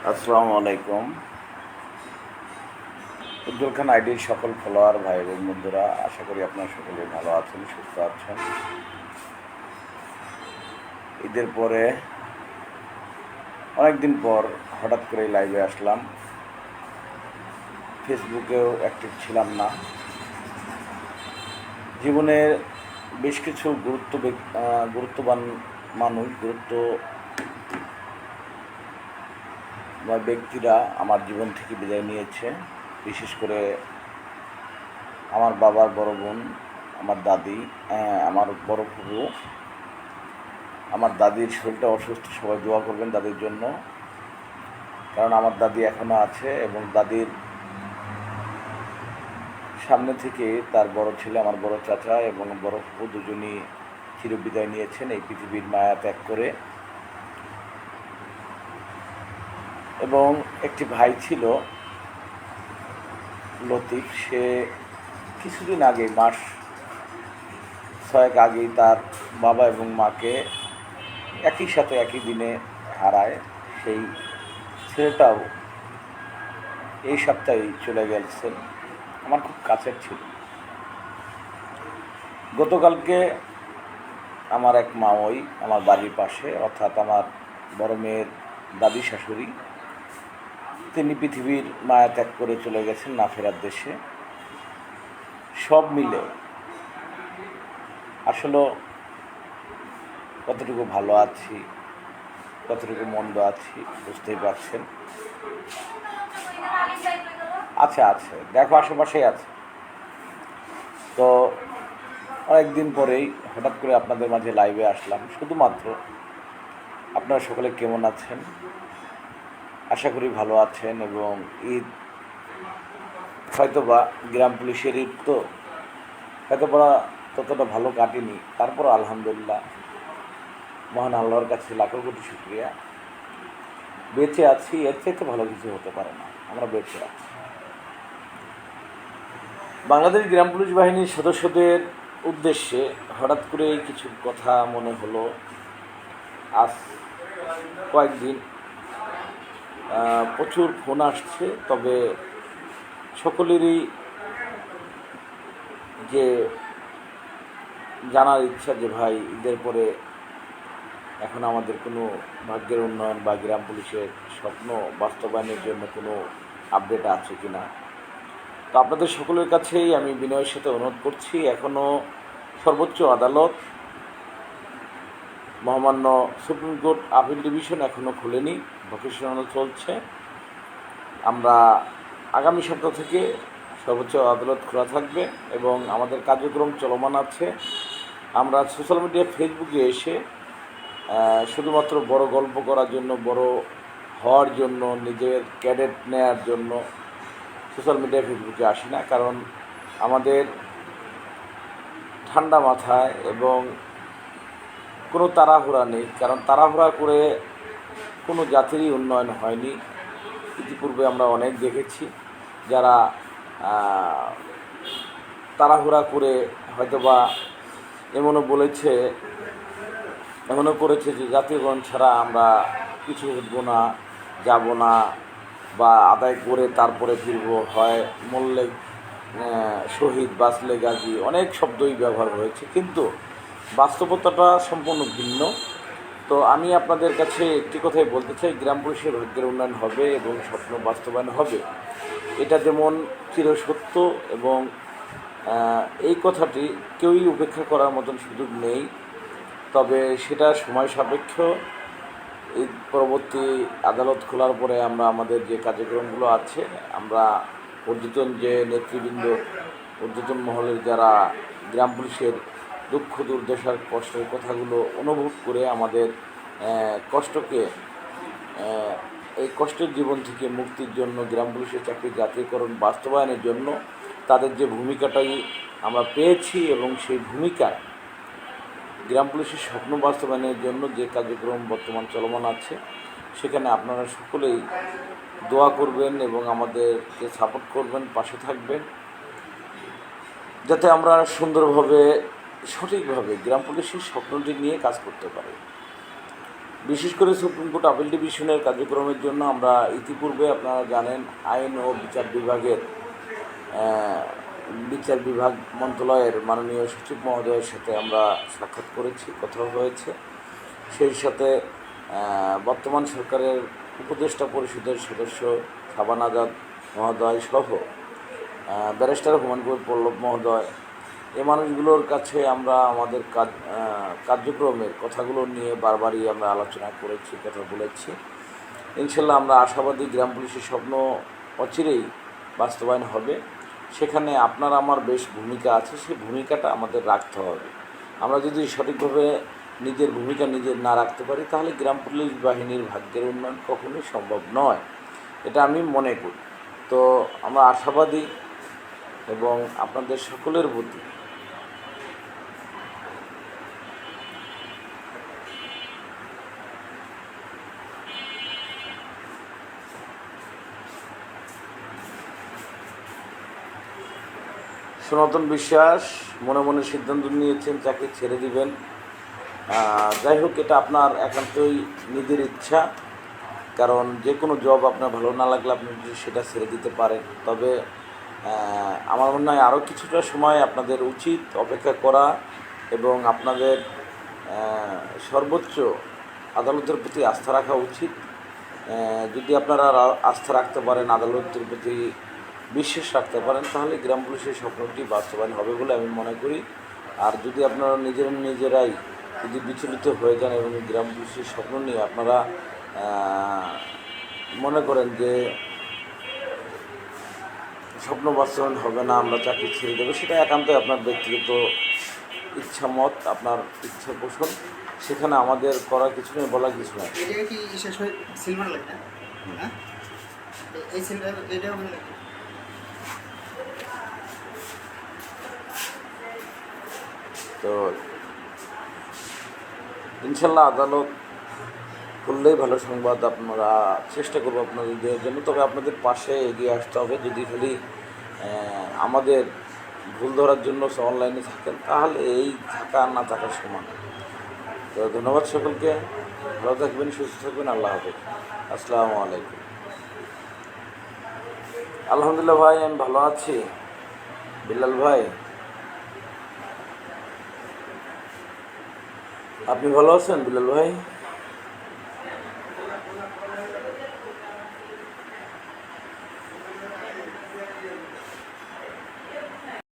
আসসালামু আলাইকুম। উজ্জ্বল খান আইডির সকল ফলোয়ার ভাই এবং বন্ধুরা, আশা করি আপনারা সকলে ভালো আছেন, সুস্থ আছেন। ঈদের পরে অনেকদিন পর হঠাৎ করে লাইভে আসলাম। ফেসবুকেও অ্যাক্টিভ ছিলাম না। জীবনের বেশ কিছু গুরুত্ববান মানুষ, বা ব্যক্তিরা আমার জীবন থেকে বিদায় নিয়েছে। বিশেষ করে আমার বাবার বড় বোন, আমার দাদি, আমার বড় ফুফু। আমার দাদির শরীরটা অসুস্থ, সবাই দোয়া করবেন দাদির জন্য, কারণ আমার দাদি এখনও আছে এবং দাদির সামনে থেকে তার বড় ছেলে, আমার বড় চাচা এবং বড় ফুফু দুজনই চিরবিদায় নিয়েছেন এই পৃথিবীর মায়া ত্যাগ করে। এবং একটি ভাই ছিল লতিফ, সে কিছুদিন আগে, মাস 6 আগেই তার বাবা এবং মাকে একই সাথে একই দিনে হারায়। সেই ছেলেটাও এই সপ্তাহেই চলে গেছেন, আমার খুব কাছের ছিল। গতকালকে আমার এক মামই আমার বাড়ির পাশে, অর্থাৎ আমার বড় মেয়ের দাদি শাশুড়ি, তিনি পৃথিবীর মায়া ত্যাগ করে চলে গেছেন না ফেরার দেশে। সব মিলে আসলে কতটুকু ভালো আছি, কতটুকু মন্দ আছি বুঝতেই পারছেন। আছে, দেখো আশেপাশেই আছে। তো অনেকদিন পরেই হঠাৎ করে আপনাদের মাঝে লাইভে আসলাম, শুধুমাত্র আপনারা সকলে কেমন আছেন, আশা করি ভালো আছেন। এবং ঈদ হয়তোবা গ্রাম পুলিশের ঈদ তো হয়তোবা ততটা ভালো কাটেনি, তারপর আলহামদুলিল্লাহ মহান আল্লাহর কাছে লাখো কোটি শুকরিয়া, বেঁচে আছি। এর চাইতে ভালো কিছু হতে পারে না, আমরা বেঁচে আছি। বাংলাদেশ গ্রাম পুলিশ বাহিনীর সদস্যদের উদ্দেশ্যে হঠাৎ করে কিছু কথা মনে হলো। আজ কয়েকদিন প্রচুর ফোন আসছে, তবে সকলেরই যে জানার ইচ্ছা যে ভাই ঈদের পরে এখন আমাদের কোনো ভাগ্যের উন্নয়ন বা গ্রাম পুলিশের স্বপ্ন বাস্তবায়নের জন্য কোনো আপডেট আছে কি না। তো আপনাদের সকলের কাছেই আমি বিনয়ের সাথে অনুরোধ করছি, এখনও সর্বোচ্চ আদালত, মহামান্য সুপ্রিম কোর্ট আপিল ডিভিশন এখনও খুলেনি, ভোকেশনাল চলছে। আমরা আগামী সপ্তাহ থেকে সর্বোচ্চ আদালত খোলা থাকবে এবং আমাদের কার্যক্রম চলমান আছে। আমরা সোশ্যাল মিডিয়া ফেসবুকে এসে শুধুমাত্র বড় গল্প করার জন্য, বড় হওয়ার জন্য, নিজের ক্যাডেট নেওয়ার জন্য সোশ্যাল মিডিয়া ফেসবুকে আসি না, কারণ আমাদের ঠান্ডা মাথায় এবং কোনো তাড়াহুড়া নেই, কারণ তাড়াহুড়া করে কোনো জাতিরই উন্নয়ন হয়নি। ইতিপূর্বে আমরা অনেক দেখেছি যারা তাড়াহুড়া করে হয়তোবা এমনও করেছে যে জাতীয়গণ ছাড়া আমরা কিছু উঠবো না, যাব না, বা আদায় করে তারপরে ফিরব, হয় মরলে শহীদ, বাঁচলে গাজী, অনেক শব্দই ব্যবহার হয়েছে, কিন্তু বাস্তবতাটা সম্পূর্ণ ভিন্ন। তো আমি আপনাদের কাছে একটি কথাই বলতে চাই, গ্রাম পুলিশের ভাগ্যের উন্নয়ন হবে এবং স্বপ্ন বাস্তবায়ন হবে, এটা যেমন চিরসত্য এবং এই কথাটি কেউই উপেক্ষা করার মতন সুযোগ নেই। তবে সেটা সময় সাপেক্ষ। এই পরবর্তী আদালত খোলার পরে আমরা আমাদের যে কার্যক্রমগুলো আছে, আমরা ঊর্ধ্বতন যে নেতৃবৃন্দ, ঊর্ধ্বতন মহলের যারা গ্রাম পুলিশের দুঃখ দুর্দশার কষ্টের কথাগুলো অনুভব করে আমাদের কষ্টকে, এই কষ্টের জীবন থেকে মুক্তির জন্য, গ্রাম পুলিশের চাকরি জাতীয়করণ বাস্তবায়নের জন্য তাদের যে ভূমিকাটাই আমরা পেয়েছি এবং সেই ভূমিকায় গ্রাম পুলিশের স্বপ্ন বাস্তবায়নের জন্য যে কার্যক্রম বর্তমান চলমান আছে, সেখানে আপনারা সকলেই দোয়া করবেন এবং আমাদেরকে সাপোর্ট করবেন, পাশে থাকবেন, যাতে আমরা সুন্দরভাবে, সঠিকভাবে গ্রাম পুলিশের স্বপ্নটি নিয়ে কাজ করতে পারি। বিশেষ করে সুপ্রিম কোর্ট আপিল ডিভিশনের কার্যক্রমের জন্য আমরা ইতিপূর্বে আপনারা জানেন আইন ও বিচার বিভাগের বিচার বিভাগ মন্ত্রণালয়ের মাননীয় সচিব মহোদয়ের সাথে আমরা সাক্ষাৎ করেছি, কথা হয়েছে। সেই সাথে বর্তমান সরকারের উপদেষ্টা পরিষদের সদস্য শাবান আজাদ মহোদয় সহ ব্যারিস্টার হুমায়ুন কবির পল্লব মহোদয়, এই মানুষগুলোর কাছে আমরা আমাদের কার্যক্রমের কথাগুলো নিয়ে বারবারই আমরা আলোচনা করেছি, কথা বলেছি। ইনশাল্লাহ আমরা আশাবাদী গ্রাম পুলিশের স্বপ্ন অচিরেই বাস্তবায়ন হবে। সেখানে আপনার আমার বেশ ভূমিকা আছে, সেই ভূমিকাটা আমাদের রাখতে হবে। আমরা যদি সঠিকভাবে নিজের ভূমিকা নিজের না রাখতে পারি তাহলে গ্রাম পুলিশ বাহিনীর ভাগ্যের উন্নয়ন কখনোই সম্ভব নয়, এটা আমি মনে করি। তো আমরা আশাবাদী এবং আপনাদের সকলের প্রতি সনাতন বিশ্বাস মনে মনে সিদ্ধান্ত নিয়েছেন চাকরি ছেড়ে দিবেন। যাই হোক, এটা আপনার একান্তই নিজের ইচ্ছা, কারণ যে কোনো জব আপনার ভালো না লাগলে আপনি সেটা ছেড়ে দিতে পারেন। তবে আমার মনে হয় আরও কিছুটা সময় আপনাদের উচিত অপেক্ষা করা এবং আপনাদের সর্বোচ্চ আদালতের প্রতি আস্থা রাখা উচিত। যদি আপনারা আস্থা রাখতে পারেন, আদালতের প্রতি বিশ্বাস রাখতে পারেন, তাহলে গ্রাম পুলিশের স্বপ্নটি বাস্তবায়ন হবে বলে আমি মনে করি। আর যদি আপনারা নিজেরাই যদি বিচলিত হয়ে যান এবং গ্রাম পুলিশের স্বপ্ন নিয়ে আপনারা মনে করেন যে স্বপ্ন বাস্তবায়ন হবে না, আমরা চাকরি ছেড়ে দেবো, সেটা একান্তই আপনার ব্যক্তিগত ইচ্ছা মত, আপনার ইচ্ছা পোষণ। সেখানে আমাদের করার কিছু নেই, বলার কিছু নেই। তো ইনশাল্লাহ আদালত খুললেই ভালো সংবাদ আপনারা চেষ্টা করবো আপনাদের দেওয়ার জন্য। তবে আপনাদের পাশে এগিয়ে আসতে হবে। যদি খালি আমাদের ভুল ধরার জন্য অনলাইনে থাকেন তাহলে এই থাকা আর না থাকার সমান। তো ধন্যবাদ সকলকে, ভালো থাকবেন, সুস্থ থাকবেন, আল্লাহ হাফেজ, আসসালামু আলাইকুম। আলহামদুলিল্লাহ ভাই, আমি ভালো আছি। বিল্লাল ভাই, আপনি ভালো আছেন? বিল্লাল ভাই।